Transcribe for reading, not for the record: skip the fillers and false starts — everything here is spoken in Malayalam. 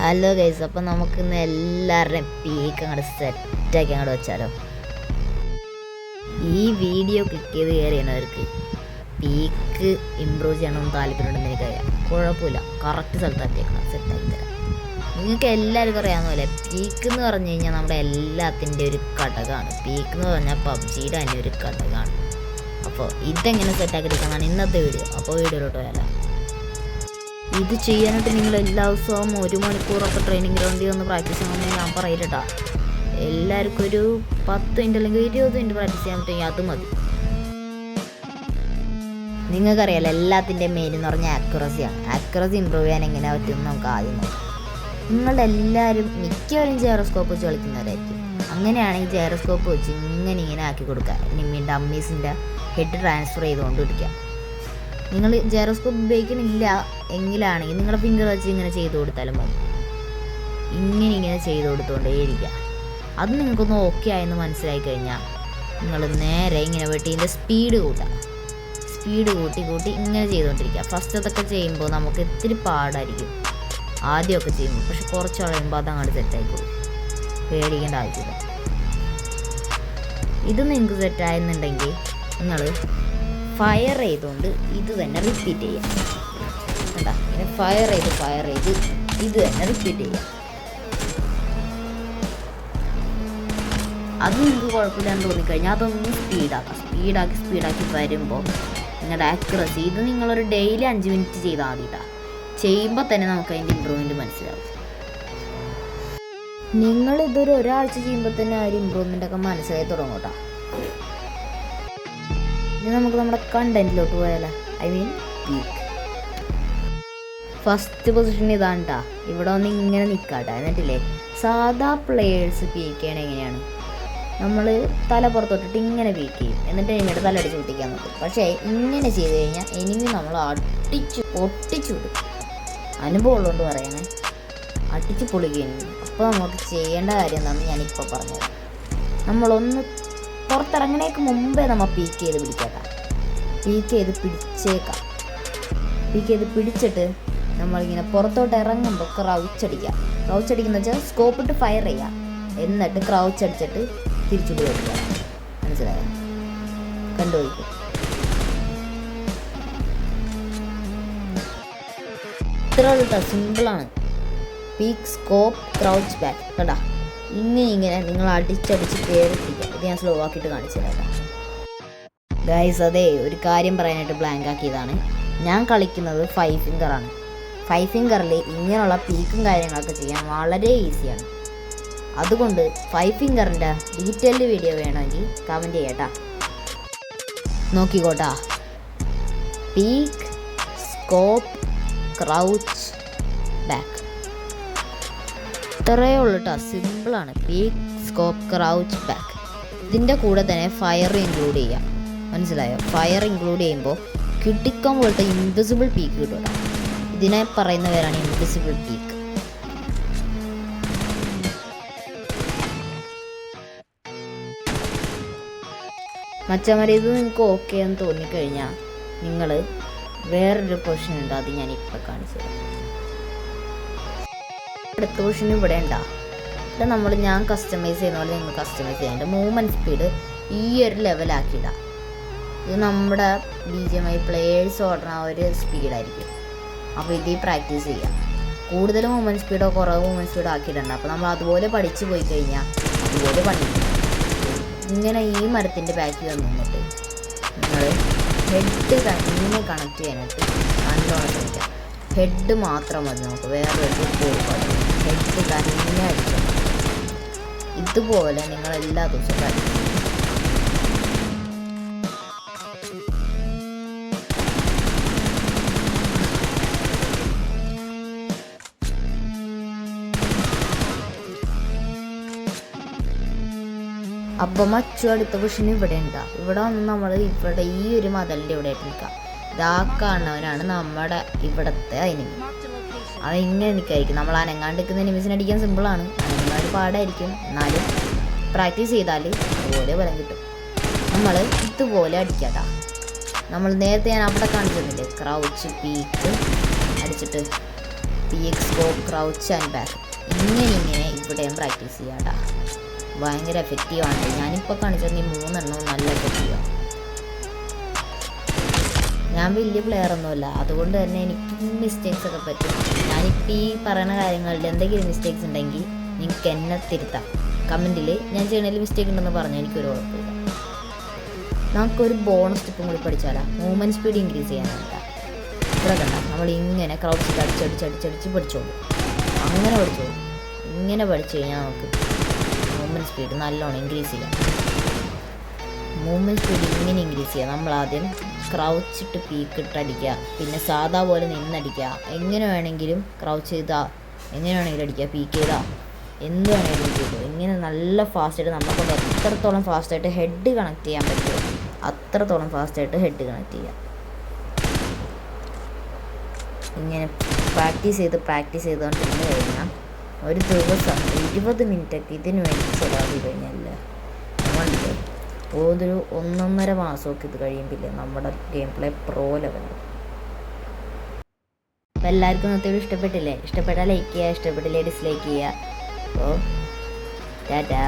ഹലോ ഗൈസ്, അപ്പം നമുക്കിന്ന് എല്ലാവരുടെയും പീക്ക് അങ്ങോട്ട് സെറ്റാക്കി അങ്ങോട്ട് വെച്ചാലോ. ഈ വീഡിയോ ക്ലിക്ക് ചെയ്ത് കയറിയവർക്ക് പീക്ക് ഇമ്പ്രൂവ് ചെയ്യണമെന്ന് താല്പര്യമുണ്ടെന്ന് എനിക്കറിയാം. കുഴപ്പമില്ല, കറക്റ്റ് സ്ഥലത്താക്കിയേക്കണം, സെറ്റാക്കി തരാം. നിങ്ങൾക്ക് എല്ലാവർക്കും അറിയാവുന്ന പോലെ പീക്ക് എന്ന് പറഞ്ഞു കഴിഞ്ഞാൽ നമ്മുടെ എല്ലാത്തിൻ്റെ ഒരു ഘടകമാണ്. പീക്ക് എന്ന് പറഞ്ഞാൽ പബ്ജിയുടെ തന്നെ ഒരു ഘടകമാണ്. അപ്പോൾ ഇതെങ്ങനെ സെറ്റാക്കി എടുക്കാനാണ് ഇന്നത്തെ വീഡിയോ. അപ്പോൾ വീഡിയോയിലോട്ട് വരാം. ഇത് ചെയ്യാനായിട്ട് നിങ്ങൾ എല്ലാ ദിവസവും 1 മണിക്കൂറൊക്കെ ട്രെയിനിങ് ഗ്രൗണ്ടിൽ ഒന്ന് പ്രാക്ടീസ് ചെയ്യണമെന്ന് ഞാൻ പറയില്ലട്ടാ. എല്ലാവർക്കും ഒരു 10 മിനിറ്റ് അല്ലെങ്കിൽ 20 മിനിറ്റ് പ്രാക്ടീസ് ചെയ്യാൻ പറ്റുമെങ്കിൽ അത് മതി. നിങ്ങൾക്കറിയാലോ എല്ലാത്തിൻ്റെ മെയിൻ എന്ന് പറഞ്ഞാൽ ആക്യുറസിയാണ്. ആക്യുറസി ഇമ്പ്രൂവ് ചെയ്യാൻ എങ്ങനെ പറ്റുമെന്ന് നമുക്ക് ആദ്യം നോക്കാം. നിങ്ങളുടെ എല്ലാവരും മിക്കവരും ജൈറോസ്കോപ്പ് വെച്ച് കളിക്കുന്നവരായിരിക്കും. അങ്ങനെയാണെങ്കിൽ ജൈറോസ്കോപ്പ് വെച്ച് ഇങ്ങനെ ആക്കി കൊടുക്കുക. ഇനി ഡമ്മീസിൻ്റെ ഹെഡ് ട്രാൻസ്ഫർ ചെയ്തുകൊണ്ട് പിടിക്കുക. നിങ്ങൾ ജൈറോസ്കോപ്പ് ഉപയോഗിക്കുന്നില്ല എങ്കിലാണെങ്കിൽ നിങ്ങളുടെ ഫിംഗർ വെച്ച് ഇങ്ങനെ ചെയ്ത് കൊടുത്താലും മതി. ഇങ്ങനെ ചെയ്ത് കൊടുത്തുകൊണ്ടേയിരിക്കുക. അത് നിങ്ങൾക്കൊന്ന് ഓക്കെ ആയെന്ന് മനസ്സിലായി കഴിഞ്ഞാൽ നിങ്ങൾ നേരെ ഇങ്ങനെ വെട്ടീൻ്റെ സ്പീഡ് കൂട്ടുക. സ്പീഡ് കൂട്ടി ഇങ്ങനെ ചെയ്തുകൊണ്ടിരിക്കുക. ഫസ്റ്റ് അതൊക്കെ ചെയ്യുമ്പോൾ നമുക്ക് ഇത്തിരി പാടായിരിക്കും ആദ്യമൊക്കെ ചെയ്യുമ്പോൾ. പക്ഷെ കുറച്ച് കഴിയുമ്പോൾ അതങ്ങോട്ട് സെറ്റായിക്കോളും, പേടിക്കേണ്ട ആവശ്യമില്ല. ഇത് നിങ്ങൾക്ക് സെറ്റായെന്നുണ്ടെങ്കിൽ നിങ്ങൾ ഫയർ ചെയ്തുകൊണ്ട് ഇത് തന്നെ റിപ്പീറ്റ് ചെയ്യാം. കണ്ടാ, ഇങ്ങനെ ഫയർ ചെയ്ത് ഇത് തന്നെ റിപ്പീറ്റ് ചെയ്യാം. അത് നിങ്ങൾക്ക് കുഴപ്പമില്ലാന്ന് തോന്നിക്കഴിഞ്ഞാൽ അതൊന്ന് സ്പീഡാക്കി വരുമ്പോൾ നിങ്ങളുടെ ആക്യുറസി ഇത് നിങ്ങളൊരു ഡെയിലി 5 മിനിറ്റ് ചെയ്താൽ മതിട്ടാ. ചെയ്യുമ്പോൾ തന്നെ നമുക്ക് അതിൻ്റെ ഇമ്പ്രൂവ്മെൻറ്റ് മനസ്സിലാവും. നിങ്ങളിതൊരു ഒരാഴ്ച ചെയ്യുമ്പോൾ തന്നെ ആ ഒരു ഇമ്പ്രൂവ്മെൻ്റൊക്കെ മനസ്സിലായി തുടങ്ങും കേട്ടോ. ഇനി നമുക്ക് നമ്മുടെ കണ്ടന്റിലോട്ട് പോയാലോ. പീക്ക് ഫസ്റ്റ് പൊസിഷൻ ഇതാണ് കേട്ടോ. ഇവിടെ ഒന്ന് ഇങ്ങനെ നിൽക്കാട്ടെ. എന്നിട്ടില്ലേ, സാധാ പ്ലെയേഴ്സ് പീക്ക് ചെയ്യണ എങ്ങനെയാണ്? നമ്മൾ തല പുറത്തോട്ടിട്ട് ഇങ്ങനെ പീക്ക് ചെയ്യും, എന്നിട്ട് ഇങ്ങോട്ട് തല അടിച്ച് പൊട്ടിക്കാൻ നോക്കും. പക്ഷേ ഇങ്ങനെ ചെയ്ത് കഴിഞ്ഞാൽ എനിമി നമ്മൾ പൊട്ടിച്ചു വിടും. അനുഭവം ഉള്ളതുകൊണ്ട് പറയണേ, അടിച്ച് പൊളിക്കുകയും. അപ്പോൾ നമുക്ക് ചെയ്യേണ്ട കാര്യം എന്താണെന്ന് ഞാനിപ്പോൾ പറഞ്ഞത്. നമ്മളൊന്ന് പുറത്തിറങ്ങണേക്ക് മുമ്പേ നമ്മൾ പീക്ക് ചെയ്ത് പിടിച്ചേക്കാം. പീക്ക് ചെയ്ത് പിടിച്ചിട്ട് നമ്മളിങ്ങനെ പുറത്തോട്ട് ഇറങ്ങുമ്പോൾ ക്രൗച്ചടിക്കുന്ന വെച്ചാൽ സ്കോപ്പിട്ട് ഫയർ ചെയ്യുക. എന്നിട്ട് ക്രൗച്ചടിച്ചിട്ട് തിരിച്ചു പോയിക്കുക. മനസ്സിലായോ? കണ്ടുപോയിക്കും. ഇത്ര ഉള്ളൂ, സിമ്പിളാണ്. Peek, scope, crouch back. കണ്ടാ, ഇങ്ങനെ നിങ്ങൾ അടിച്ചടിച്ച് കയറിപ്പിടിക്കുക. ഇത് ഞാൻ സ്ലോ ആക്കിയിട്ട് കാണിച്ചു തരാം ഗൈസ്. അതെ, ഒരു കാര്യം പറയാനായിട്ട് ബ്ലാങ്ക് ആക്കിയതാണ്. ഞാൻ കളിക്കുന്നത് 5 ഫിംഗറാണ്. 5 ഫിംഗറിൽ ഇങ്ങനെയുള്ള പീക്കും കാര്യങ്ങളൊക്കെ ചെയ്യാൻ വളരെ ഈസിയാണ്. അതുകൊണ്ട് 5 ഫിംഗറിൻ്റെ ഡീറ്റെയിൽഡ് വീഡിയോ വേണമെങ്കിൽ കമൻറ്റ് ചെയ്യട്ടാ. നോക്കിക്കോട്ടാ. Peek, scope, crouch, back. ഇത്രയേ ഉള്ളൂ കേട്ടോ, സിമ്പിളാണ്. Peek, scope, crouch, back. ഇതിൻ്റെ കൂടെ തന്നെ ഫയർ ഇൻക്ലൂഡ് ചെയ്യാം. മനസ്സിലായോ? ഫയർ ഇൻക്ലൂഡ് ചെയ്യുമ്പോൾ കിട്ടിക്കാൻ പോലത്തെ ഇൻവിസിബിൾ പീക്ക് കിട്ടും. ഇതിനെ പറയുന്ന പേരാണ് ഇൻവിസിബിൾ പീക്ക്. മച്ചമാരെ, ഇത് നിങ്ങൾക്ക് ഓക്കെ എന്ന് തോന്നിക്കഴിഞ്ഞാൽ നിങ്ങൾ വേറൊരു പൊസിഷൻ ഉണ്ട്, അത് ഞാനിപ്പോൾ കാണിച്ചു തരാം. അടുത്ത പൊസിഷൻ ഇവിടെ ഉണ്ടാ. ഇവിടെ ഞാൻ കസ്റ്റമൈസ് ചെയ്യുന്ന പോലെ നിങ്ങൾ കസ്റ്റമൈസ് ചെയ്യാണ്ട് മൂവ്മെൻറ്റ് സ്പീഡ് ഈ ഒരു ലെവലാക്കിയിടാം. ഇത് നമ്മുടെ BGMI പ്ലേയേഴ്സ് ഓടുന്ന ആ ഒരു സ്പീഡായിരിക്കും. അപ്പോൾ ഇത് പ്രാക്ടീസ് ചെയ്യാം. കൂടുതൽ മൂവ്മെൻറ്റ് സ്പീഡോ കുറവ് മൂവ്മെൻറ്റ് സ്പീഡോ ആക്കിയിട്ടുണ്ട്. അപ്പോൾ നമ്മൾ അതുപോലെ പഠിച്ച് പോയി കഴിഞ്ഞാൽ അതുപോലെ പഠിക്കും. ഇങ്ങനെ ഈ മരത്തിൻ്റെ ബാക്കിൽ വന്നിട്ട് നിങ്ങൾ ഹെഡ് ഇങ്ങനെ കണക്ട് ചെയ്യാനായിട്ട് നല്ലോണം ശ്രമിക്കാം. ഹെഡ് മാത്രം മതി, നമുക്ക് വേറെ ഒരു പാടില്ല. ഹെഡ് തന്നെ അടിച്ചു. ഇതുപോലെ നിങ്ങൾ എല്ലാ ദിവസവും പഠിക്കും. അപ്പം അടുത്ത പൊസിഷൻ ഇവിടെ ഉണ്ടാകും. ഇവിടെ വന്ന് നമ്മൾ ഇവിടെ ഈ ഒരു മതലിൻ്റെ ഇവിടെ ആയിട്ട് നിൽക്കാം. ഇതാ കാണുന്നവനാണ് നമ്മുടെ ഇവിടുത്തെ എനിമി. അതിങ്ങനെ നിൽക്കായിരിക്കും. നമ്മൾ അനങ്ങാണ്ട് നിൽക്കുന്ന എനിമീസിനെ അടിക്കാൻ സിമ്പിളാണ്, അനങ്ങുന്ന ഒരു പാടായിരിക്കും. എന്നാലും പ്രാക്ടീസ് ചെയ്താൽ അതുപോലെ ബലം കിട്ടും. നമ്മൾ ഇതുപോലെ അടിക്കാട്ടാ. നമ്മൾ നേരത്തെ ഞാൻ അവിടെ കാണിച്ചിരുന്നില്ലേ, ക്രൗച്ച്, പീക്ക് അടിച്ചിട്ട് PX go, crouch and back. ഇങ്ങനെ ഇവിടെയും പ്രാക്ടീസ് ചെയ്യാണ്ട. ഭയങ്കര എഫക്റ്റീവാണ്. ഞാനിപ്പോൾ കാണിച്ചത് ഈ 3 എണ്ണവും നല്ല എഫക്റ്റീവാണ്. ഞാൻ വലിയ പ്ലെയറൊന്നുമല്ല, അതുകൊണ്ട് തന്നെ എനിക്ക് മിസ്റ്റേക്സ് ഒക്കെ പറ്റും. ഞാനിപ്പോൾ ഈ പറയുന്ന കാര്യങ്ങളിൽ എന്തെങ്കിലും മിസ്റ്റേക്സ് ഉണ്ടെങ്കിൽ നിങ്ങൾക്ക് എന്നെ തിരുത്താം. കമൻറ്റിൽ ഞാൻ ചെയ്യണതിൽ മിസ്റ്റേക്ക് ഉണ്ടെന്ന് പറഞ്ഞാൽ എനിക്കൊരു കുഴപ്പമില്ല. നമുക്കൊരു ബോണസ് ടിപ്പും കൂടി പഠിച്ചാലോ, മൂവ്മെൻറ്റ് സ്പീഡ് ഇൻക്രീസ് ചെയ്യാനായിട്ടാണ്. ഇവിടെ കണ്ട നമ്മൾ ഇങ്ങനെ ക്രൗച്ചിൽ അടിച്ചടിച്ച് പഠിച്ചോളൂ. അങ്ങനെ പഠിച്ചോളൂ. ഇങ്ങനെ പഠിച്ചു കഴിഞ്ഞാൽ നമുക്ക് മൂവ്മെൻറ്റ് സ്പീഡ് നല്ലോണം ഇൻക്രീസ് ചെയ്യാം. മൂവ്മെൻറ്റ് സ്പീഡ് ഇങ്ങനെ ഇൻക്രീസ് ചെയ്യുക. നമ്മളാദ്യം ക്രൗച്ചിട്ട് പീക്കിട്ട് അടിക്കുക, പിന്നെ സാധാ പോലെ നിന്നടിക്കുക. എങ്ങനെ വേണമെങ്കിലും ക്രൗച്ച് ചെയ്താൽ എങ്ങനെ വേണമെങ്കിലും അടിക്കുക, പീക്ക് ചെയ്താൽ എന്ത് വേണമെങ്കിലും ചെയ്തു. ഇങ്ങനെ നല്ല ഫാസ്റ്റായിട്ട് നമ്മളെക്കൊണ്ട് എത്രത്തോളം ഫാസ്റ്റായിട്ട് ഹെഡ് കണക്ട് ചെയ്യാൻ പറ്റുമോ അത്രത്തോളം ഫാസ്റ്റായിട്ട് ഹെഡ് കണക്ട് ചെയ്യുക. ഇങ്ങനെ പ്രാക്ടീസ് ചെയ്തുകൊണ്ടിരുന്ന് കഴിഞ്ഞാൽ ഒരു ദിവസം 20 മിനിറ്റൊക്കെ ഇതിനു വേണ്ടി ചിലവാക്കി കഴിഞ്ഞാൽ നമ്മളുടെ ഒരു 1.5 മാസമൊക്കെ ഇത് കഴിയുമ്പില്ലേ നമ്മുടെ ഗെയിം പ്ലേ പ്രോ ലെവലാണ്. അപ്പോൾ എല്ലാവർക്കും ഇന്നത്തെ ഇഷ്ടപ്പെട്ടില്ലേ? ഇഷ്ടപ്പെട്ടാൽ ലൈക്ക് ചെയ്യുക, ഇഷ്ടപ്പെട്ടില്ലേ ഡിസ്ലൈക്ക് ചെയ്യുക. അപ്പോൾ ടാറ്റാ.